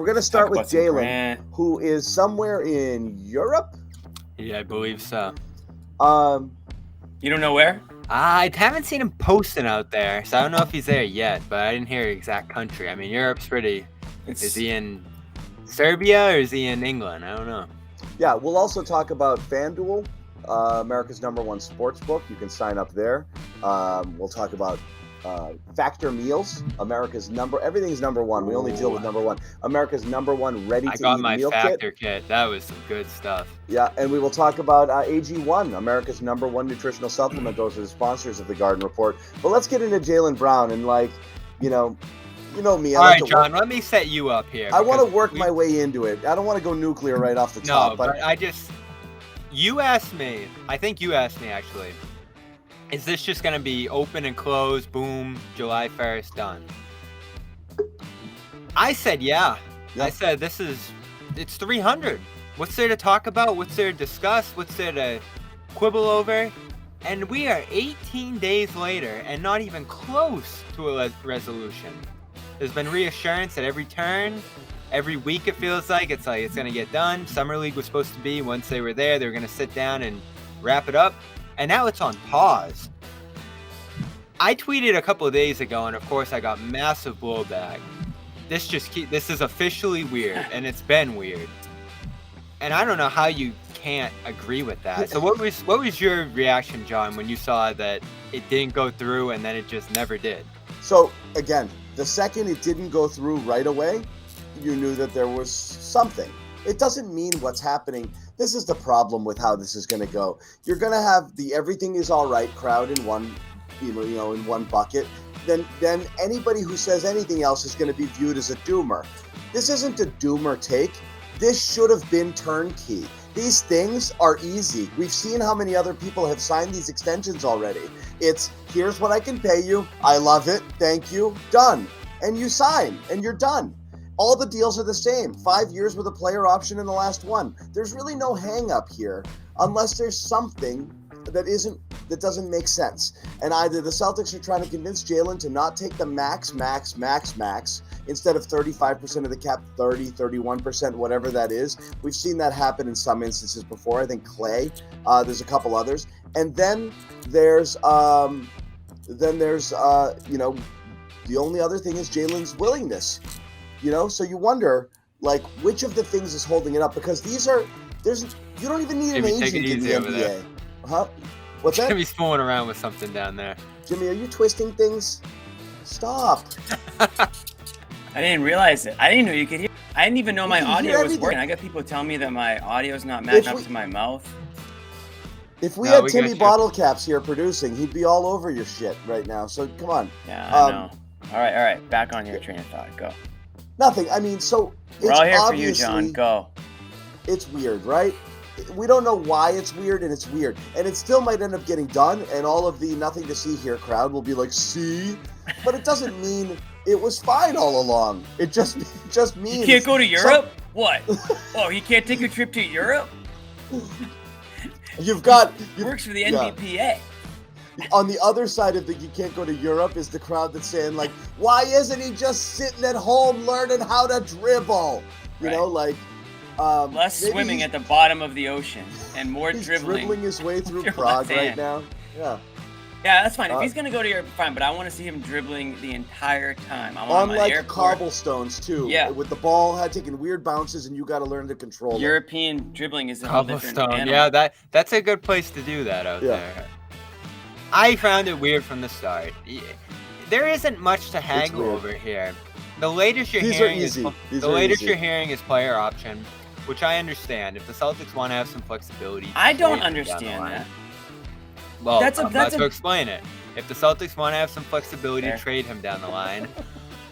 We're going to start with Jaylen, Durant. who is somewhere in Europe. Yeah, I believe so. You don't know where? I haven't seen him posting out there, so I don't know if he's there yet, but I didn't hear the exact country. I mean, Europe's pretty... Is he in Serbia or is he in England? I don't know. Yeah, we'll also talk about FanDuel, America's #1 sports book. You can sign up there. We'll talk about Factor Meals, everything's #1. We only deal with #1. America's #1 ready-to-eat meal kit. I got my Factor kit. That was some good stuff. Yeah, and we will talk about AG1, America's #1 nutritional supplement. Those are the sponsors of the Garden Report. But let's get into Jaylen Brown and, you know me. All right, John, let me set you up here. I want to work my way into it. I don't want to go nuclear right off the top. No, but you asked me, I think you asked me actually, is this just going to be open and close, boom, July 1st, done? I said, yeah. I said, it's 300. What's there to talk about? What's there to discuss? What's there to quibble over? And we are 18 days later and not even close to a resolution. There's been reassurance at every turn. Every week it feels like it's going to get done. Summer League was supposed to be, once they were there, they were going to sit down and wrap it up. And now it's on pause. I tweeted a couple of days ago, and of course I got massive blowback. This is officially weird, and it's been weird. And I don't know how you can't agree with that. So what was your reaction, John, when you saw that it didn't go through and then it just never did? So again, the second it didn't go through right away, you knew that there was something. It doesn't mean what's happening. This is the problem with how this is going to go. You're going to have the everything is all right crowd in one, in one bucket. Then anybody who says anything else is going to be viewed as a doomer. This isn't a doomer take. This should have been turnkey. These things are easy. We've seen how many other people have signed these extensions already. It's, here's what I can pay you. I love it. Thank you. Done. And you sign, and you're done. All the deals are the same. 5 years with a player option in the last one. There's really no hang up here unless there's something that doesn't make sense. And either the Celtics are trying to convince Jaylen to not take the max, instead of 35% of the cap, 30, 31%, whatever that is. We've seen that happen in some instances before. I think Clay, there's a couple others. And then there's the only other thing is Jaylen's willingness. So you wonder, which of the things is holding it up? Because you don't even need an agent in the NBA. There. Huh? What's that? Jimmy's fooling around with something down there. Jimmy, are you twisting things? Stop. I didn't realize it. I didn't know you could hear. I didn't even know my audio was working. I got people telling me that my audio's not matching up to my mouth. If we had Timmy Bottle Caps here producing, he'd be all over your shit right now. So come on. Yeah, I know. All right. Back on your train of thought. Go. Nothing. I mean, so we're all here for you, John. Go. It's weird, right? We don't know why it's weird, and it's weird. And it still might end up getting done, and all of the nothing to see here crowd will be like, see? But it doesn't mean it was fine all along. It just means... You can't go to Europe? What? Oh, you can't take a trip to Europe? It works for the NBPA. Yeah. On the other side of the you can't go to Europe is the crowd that's saying, why isn't he just sitting at home learning how to dribble? Less swimming at the bottom of the ocean and more he's dribbling. Dribbling his way through Prague right now. Yeah. Yeah, that's fine. If he's going to go to Europe, fine. But I want to see him dribbling the entire time. On cobblestones, too. Yeah. With the ball taking weird bounces, and you got to learn to control it. European dribbling is a whole different animal. Yeah, that's a good place to do that out there. I found it weird from the start. There isn't much to haggle over here. The latest you're hearing is player option, which I understand. If the Celtics want to have some flexibility, I don't understand that. Well, I'm about to explain it. If the Celtics want to have some flexibility to trade him down the line,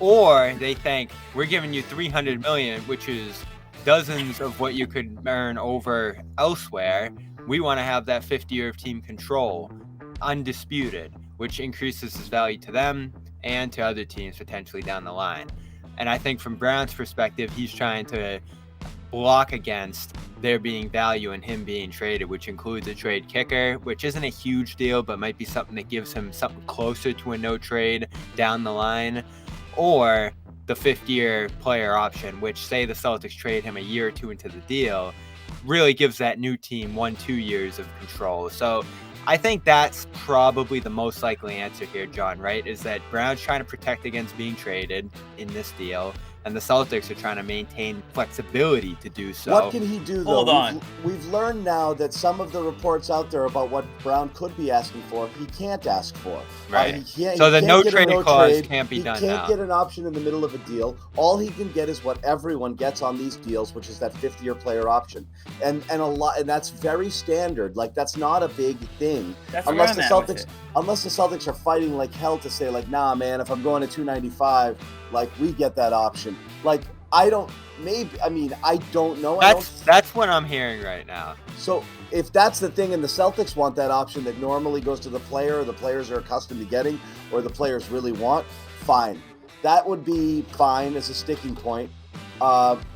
or they think we're giving you $300 million, which is dozens of what you could earn over elsewhere, we want to have that 50-year of team control, undisputed, which increases his value to them and to other teams potentially down the line. And I think from Brown's perspective, he's trying to block against there being value in him being traded, which includes a trade kicker, which isn't a huge deal, but might be something that gives him something closer to a no trade down the line, or the 5th-year player option, which say the Celtics trade him a year or two into the deal, really gives that new team 1-2 years of control. So I think that's probably the most likely answer here, John, right? Is that Brown's trying to protect against being traded in this deal, and the Celtics are trying to maintain flexibility to do so. What can he do, though? Hold on. We've learned now that some of the reports out there about what Brown could be asking for, he can't ask for. Right. So the no-trade clause can't be done now. He can't get an option in the middle of a deal. All he can get is what everyone gets on these deals, which is that 5th-year player option. And that's very standard. Like, that's not a big thing. That's unless the Celtics are fighting like hell to say, like, nah, man, if I'm going to 295, like, we get that option. Like, I don't know. That's what I'm hearing right now. So if that's the thing, and the Celtics want that option that normally goes to the player, or the players are accustomed to getting, or the players really want, fine. That would be fine as a sticking point,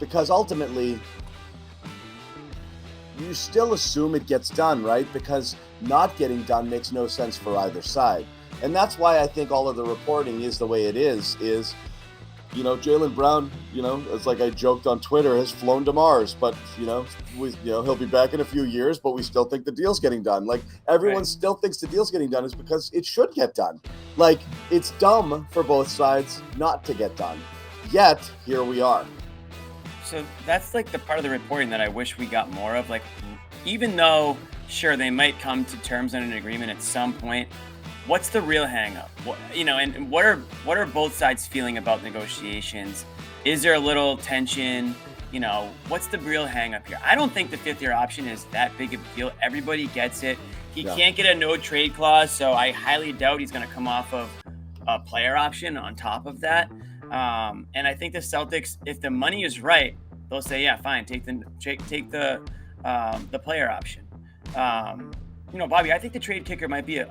because ultimately you still assume it gets done, right? Because not getting done makes no sense for either side. And that's why I think all of the reporting is the way it is, Jaylen Brown, it's like I joked on Twitter, has flown to Mars, but, he'll be back in a few years, but we still think the deal's getting done. Like, everyone still thinks the deal's getting done is because it should get done. Like, it's dumb for both sides not to get done. Yet, here we are. So that's like the part of the reporting that I wish we got more of. Like, even though, sure, they might come to terms on an agreement at some point, what's the real hang-up? And what are both sides feeling about negotiations? Is there a little tension? What's the real hang-up here? I don't think the 5th-year option is that big of a deal. Everybody gets it. He can't get a no-trade clause, so I highly doubt he's going to come off of a player option on top of that. And I think the Celtics, if the money is right, they'll say, yeah, fine, take the player option. Bobby, I think the trade kicker might be a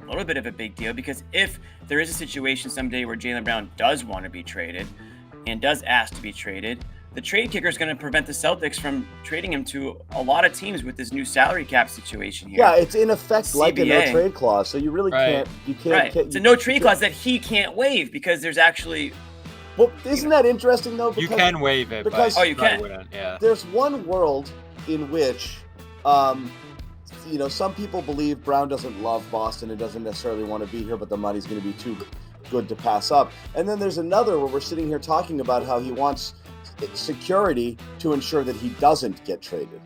little bit of a big deal, because if there is a situation someday where Jaylen Brown does want to be traded and does ask to be traded, the trade kicker is going to prevent the Celtics from trading him to a lot of teams with this new salary cap situation here. Yeah, it's in effect like a no-trade clause, so you really can't. It's a no-trade clause that he can't waive, because there's actually. Well, isn't that interesting though? Because, you can waive it, because you can. Yeah. There's one world in which, some people believe Brown doesn't love Boston and doesn't necessarily want to be here, but the money's going to be too good to pass up. And then there's another where we're sitting here talking about how he wants security to ensure that he doesn't get traded.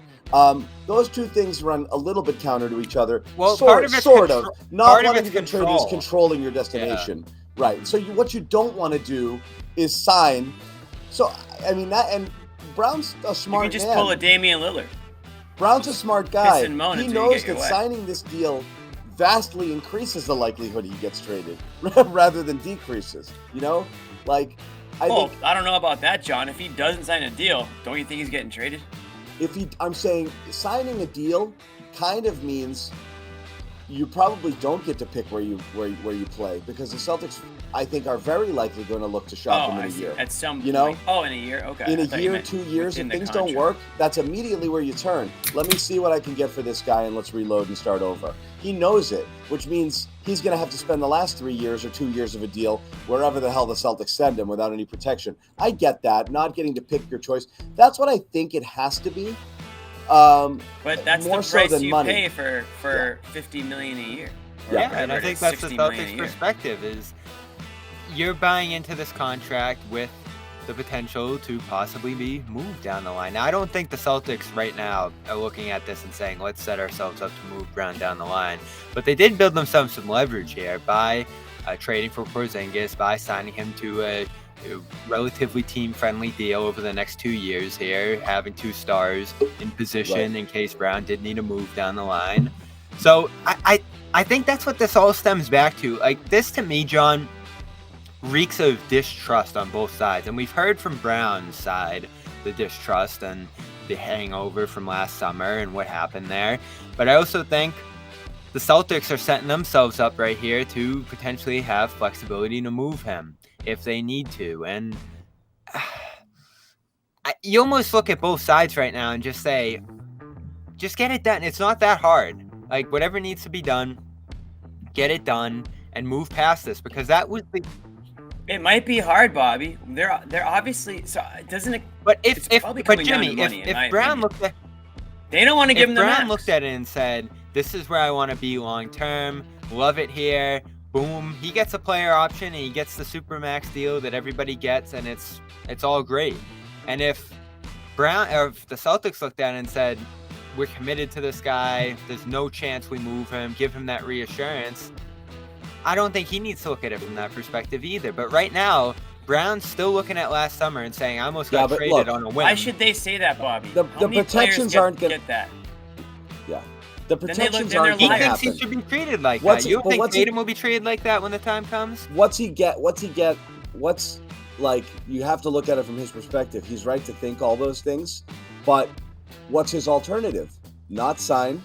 Those two things run a little bit counter to each other. Well, sort of. Not wanting to get traded is control. Controlling your destination. Yeah. Right. So what you don't want to do is sign. So, and Brown's a smart man. You can just pull a Damian Lillard. Brown's a smart guy. He knows that signing this deal vastly increases the likelihood he gets traded rather than decreases. I don't know about that, John. If he doesn't sign a deal, don't you think he's getting traded? I'm saying signing a deal kind of means you probably don't get to pick where you play, because the Celtics, I think, are very likely going to look to shop him in a year. At some point. Oh, in a year? Okay. In a year, 2 years, if things don't work, that's immediately where you turn. Let me see what I can get for this guy, and let's reload and start over. He knows it, which means he's going to have to spend the last 3 years or 2 years of a deal wherever the hell the Celtics send him without any protection. I get that, not getting to pick your choice. That's what I think it has to be. But that's more the price so than you money. pay for $50 million a year. Yeah, and I think that's the Celtics' perspective is you're buying into this contract with the potential to possibly be moved down the line. Now, I don't think the Celtics right now are looking at this and saying, let's set ourselves up to move Brown down the line. But they did build themselves some leverage here by trading for Porzingis, by signing him to a relatively team-friendly deal over the next 2 years here, having 2 stars in position in case Brown did need a move down the line. So I think that's what this all stems back to. Like, this to me, John, reeks of distrust on both sides. And we've heard from Brown's side the distrust and the hangover from last summer and what happened there. But I also think the Celtics are setting themselves up right here to potentially have flexibility to move him if they need to. And you almost look at both sides right now and just say, just get it done. It's not that hard. Like, whatever needs to be done, get it done and move past this, because that was the It might be hard, Bobby. They're obviously so. Doesn't it? But Jimmy, if Brown looked at, they don't want to give him the max. Brown looked at it and said, "This is where I want to be long term. Love it here." Boom, he gets a player option and he gets the Supermax deal that everybody gets, and it's all great. And if the Celtics looked at it and said, "We're committed to this guy. There's no chance we move him. Give him that reassurance." I don't think he needs to look at it from that perspective either. But right now, Brown's still looking at last summer and saying, "I almost got traded on a whim." Why should they say that, Bobby? The protections aren't going to get that. Yeah. The protections aren't He going to thinks happen. he should be treated like that. You don't think Tatum will be treated like that when the time comes? What's he get? What's like, you have to look at it from his perspective. He's right to think all those things, but what's his alternative? Not sign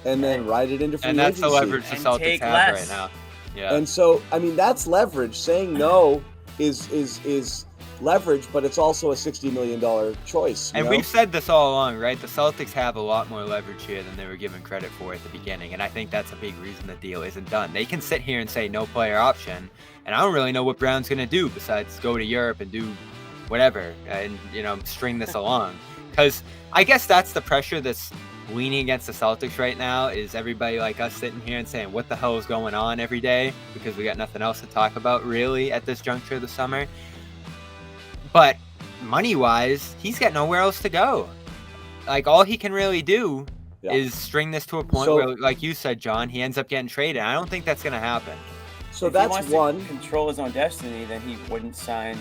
and then ride it into free agency. And that's the leverage the Celtics have right now. Yeah. And so, I mean, that's leverage. Saying no is leverage, but it's also a $60 million choice. And we've said this all along, right? The Celtics have a lot more leverage here than they were given credit for at the beginning, and I think that's a big reason the deal isn't done. They can sit here and say no player option, and I don't really know what Brown's going to do besides go to Europe and do whatever and, string this along. Because I guess that's the pressure that's leaning against the Celtics right now, is everybody like us sitting here and saying, what the hell is going on every day? Because we got nothing else to talk about really at this juncture of the summer. But money-wise, he's got nowhere else to go. Like, all he can really do is string this to a point where, like you said, John, he ends up getting traded. I don't think that's going to happen. So if that's he wants to control his own destiny, then he wouldn't sign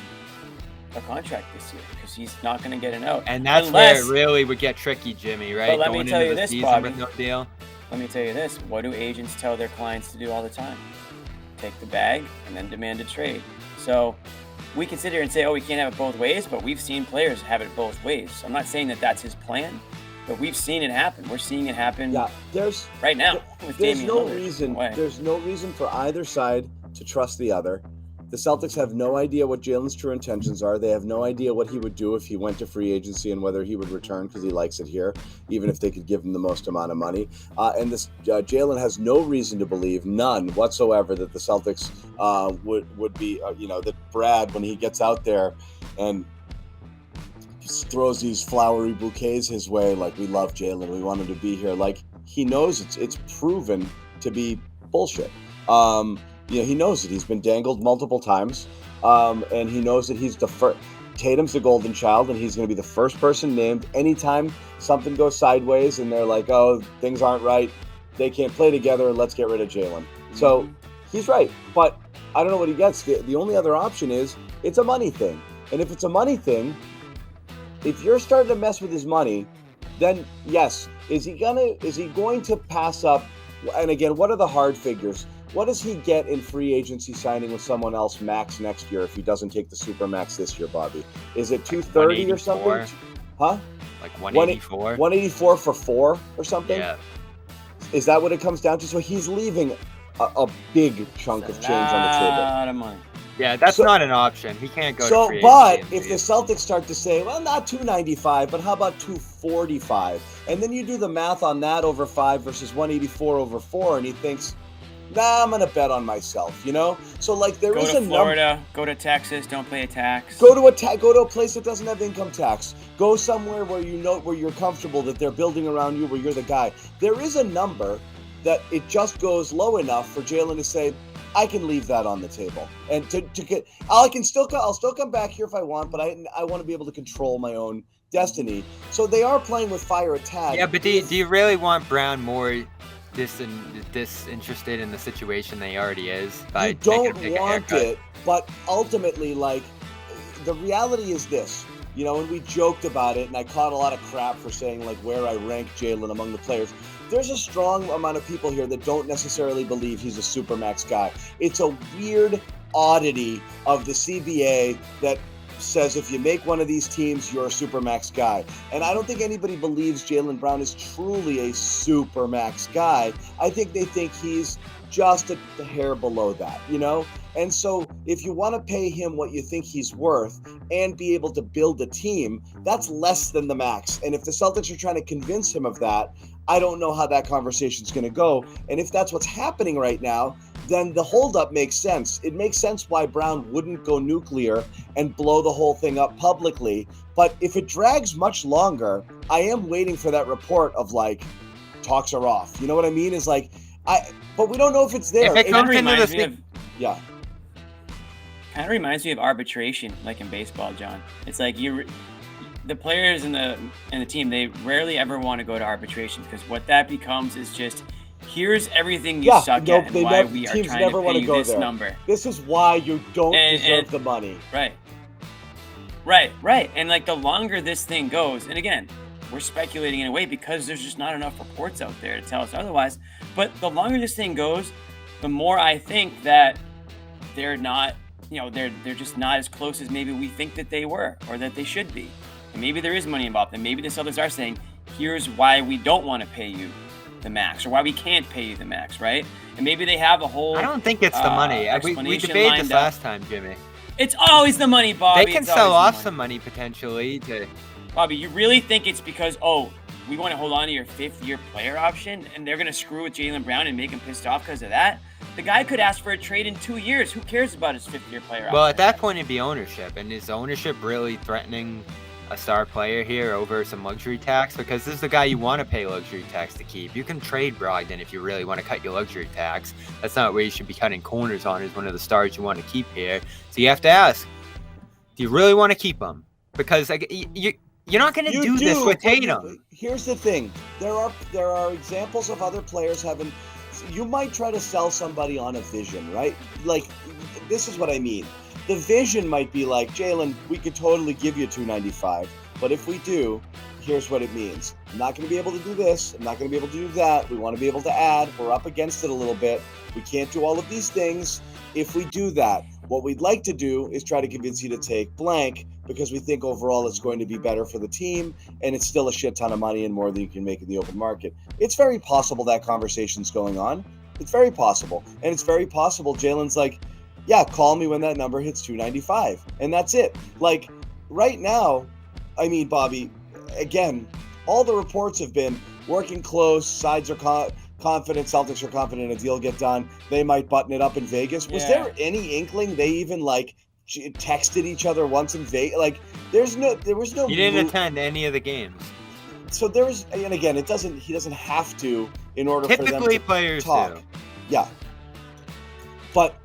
a contract this year because he's not going to get an out. And that's where it really would get tricky, Jimmy, right? But let me tell you this, Bobby. With no deal. Let me tell you this. What do agents tell their clients to do all the time? Take the bag and then demand a trade. So we can sit here and say, we can't have it both ways, but we've seen players have it both ways. I'm not saying that that's his plan, but we've seen it happen. We're seeing it happen right now. There's no reason for either side to trust the other. The Celtics have no idea what Jaylen's true intentions are. They have no idea what he would do if he went to free agency and whether he would return because he likes it here, even if they could give him the most amount of money. And this Jaylen has no reason to believe, none whatsoever, that the Celtics would be, that Brad, when he gets out there and throws these flowery bouquets his way, like, we love Jaylen, we want him to be here. Like, he knows it's proven to be bullshit. He knows it. He's been dangled multiple times, and he knows that he's the first. Tatum's the golden child, and he's going to be the first person named anytime something goes sideways, and they're like, "Oh, things aren't right. They can't play together. Let's get rid of Jaylen." So he's right, but I don't know what he gets. The only other option is it's a money thing, and if it's a money thing, if you're starting to mess with his money, then yes, is he going to pass up? And again, what are the hard figures? What does he get in free agency signing with someone else max next year if he doesn't take the Supermax this year, Bobby? Is it 230 or something? Huh? Like 184? 184 for 4 or something? Yeah. Is that what it comes down to? So he's leaving a big chunk of change on the table. A lot of money. Yeah, that's not an option. He can't go to free but agency. If the Celtics start to say, well, not 295, but how about 245? And then you do the math on that over 5 versus 184 over 4, and he thinks, nah, I'm going to bet on myself, So, like, there is a number. Go to Florida, go to Texas, don't pay a tax. Go to a place that doesn't have income tax. Go somewhere where where you're comfortable that they're building around you, where you're the guy. There is a number that it just goes low enough for Jaylen to say, I can leave that on the table, and to get, I'll still come back here if I want, but I want to be able to control my own destiny. So they are playing with fire at tag. Yeah, but do you really want Brown more disinterested in the situation that he already is? You don't want it, but ultimately, like, the reality is this. And we joked about it, and I caught a lot of crap for saying, like, where I rank Jaylen among the players. There's a strong amount of people here that don't necessarily believe he's a Supermax guy. It's a weird oddity of the CBA that says if you make one of these teams, you're a Supermax guy. And I don't think anybody believes Jaylen Brown is truly a Supermax guy. I think they think he's just a hair below that, And so if you want to pay him what you think he's worth and be able to build a team, that's less than the max. And if the Celtics are trying to convince him of that, I don't know how that conversation is going to go. And if that's what's happening right now, then the holdup makes sense. It makes sense why Brown wouldn't go nuclear and blow the whole thing up publicly. But if it drags much longer, I am waiting for that report of like, talks are off. You know what I mean? Is like, but we don't know if it's there. If it comes into the yeah. Kind of reminds me of arbitration, like in baseball, John. It's like the players and the team, they rarely ever want to go to arbitration because what that becomes is just, here's everything you suck at and why we are trying to pay you this number. This is why you don't deserve the money. Right. And like the longer this thing goes, and again, we're speculating in a way because there's just not enough reports out there to tell us otherwise. But the longer this thing goes, the more I think that they're not, they're just not as close as maybe we think that they were or that they should be. And maybe there is money involved, and maybe the Celtics are saying, here's why we don't want to pay you the max, or why we can't pay you the max, right? And maybe they have a whole I don't think it's the money. We debated this last time, Jimmy. It's always the money, Bobby. They can sell off some money potentially to... Bobby, you really think it's because, we want to hold on to your 5th-year player option, and they're going to screw with Jaylen Brown and make him pissed off because of that? The guy could ask for a trade in 2 years. Who cares about his 5th-year player option? Well, at that point, it'd be ownership. And is ownership really threatening a star player here over some luxury tax? Because this is the guy you want to pay luxury tax to keep. You can trade Brogdon if you really want to cut your luxury tax. That's not where you should be cutting corners on, is one of the stars you want to keep here. So you have to ask, do you really want to keep him? Because you're not going to do this with Tatum. Here's the thing. There are examples of other players having... You might try to sell somebody on a vision, right? Like, this is what I mean. The vision might be like, Jaylen, we could totally give you $295, but if we do, here's what it means. I'm not going to be able to do this. I'm not going to be able to do that. We want to be able to add. We're up against it a little bit. We can't do all of these things. If we do that, what we'd like to do is try to convince you to take blank because we think overall it's going to be better for the team and it's still a shit ton of money and more than you can make in the open market. It's very possible that conversation's going on. It's very possible. And it's very possible Jaylen's like, yeah, call me when that number hits 295. And that's it. Like, right now, I mean, Bobby, again, all the reports have been working close, sides are confident, Celtics are confident a deal will get done. They might button it up in Vegas. Was there any inkling they even, like, texted each other once in Vegas? Like, there was no... You didn't attend any of the games. So there's, and again, he doesn't have to in order for them to typically players talk. Do. Yeah. But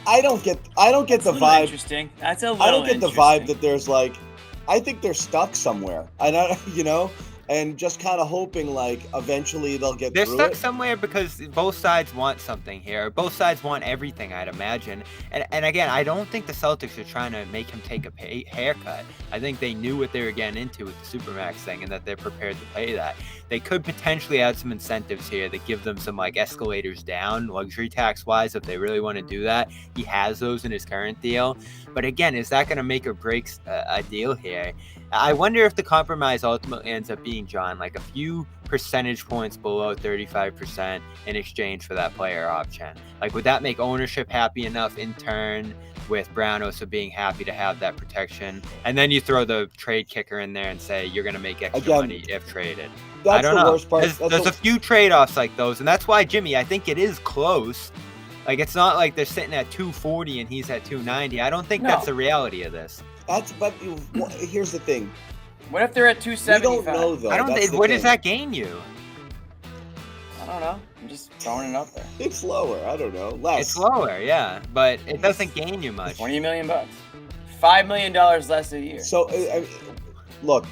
I don't get That's the vibe. Interesting. That's a little I don't get the vibe that there's like, I think they're stuck somewhere. I don't, and just kind of hoping like eventually they'll get They're through stuck it. somewhere because both sides want something here. Both sides want everything, I'd imagine. And again, I don't think the Celtics are trying to make him take a haircut. I think they knew what they were getting into with the Supermax thing and that they're prepared to pay that. They could potentially add some incentives here that give them some like escalators down, luxury tax wise, if they really want to do that. He has those in his current deal. But again, is that going to make or break a deal here? I wonder if the compromise ultimately ends up being, John, like a few percentage points below 35% in exchange for that player option. Like, would that make ownership happy enough in turn, with Brown also being happy to have that protection? And then you throw the trade kicker in there and say you're going to make extra money if traded. I don't know. Worst part. There's a few trade-offs like those, and that's why, Jimmy, I think it is close. Like, it's not like they're sitting at 240 and he's at 290. I don't think that's the reality of this. But here's the thing. What if they're at 275? We don't know, though. What does that gain you? I don't know. I'm just throwing it out there. It's lower. I don't know. Less. It's lower, yeah, but it doesn't gain you much. $20 million. $5 million less a year. So, look.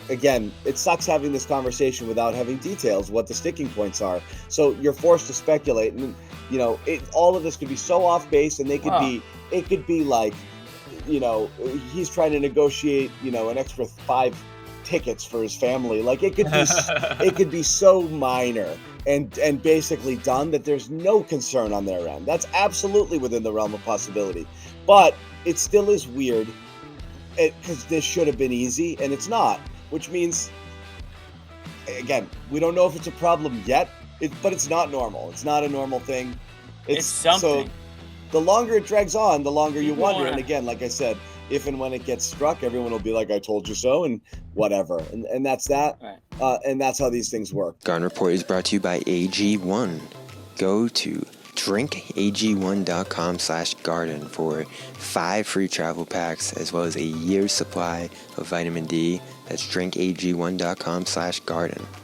Again, it sucks having this conversation without having details, what the sticking points are. So you're forced to speculate, and all of this could be so off base, and it could be like, he's trying to negotiate, an extra 5 tickets for his family. Like it could be so minor and basically done that there's no concern on their end. That's absolutely within the realm of possibility, but it still is weird because this should have been easy, and it's not. Which means, again, we don't know if it's a problem yet, but it's not normal. It's not a normal thing. It's something. So the longer it drags on, the longer you wonder. And again, like I said, if and when it gets struck, everyone will be like, I told you so, and whatever. And that's that. Right. And that's how these things work. Garden Report is brought to you by AG1. Go to drinkag1.com/garden for 5 free travel packs as well as a year's supply of vitamin D. That's drinkag1.com/garden.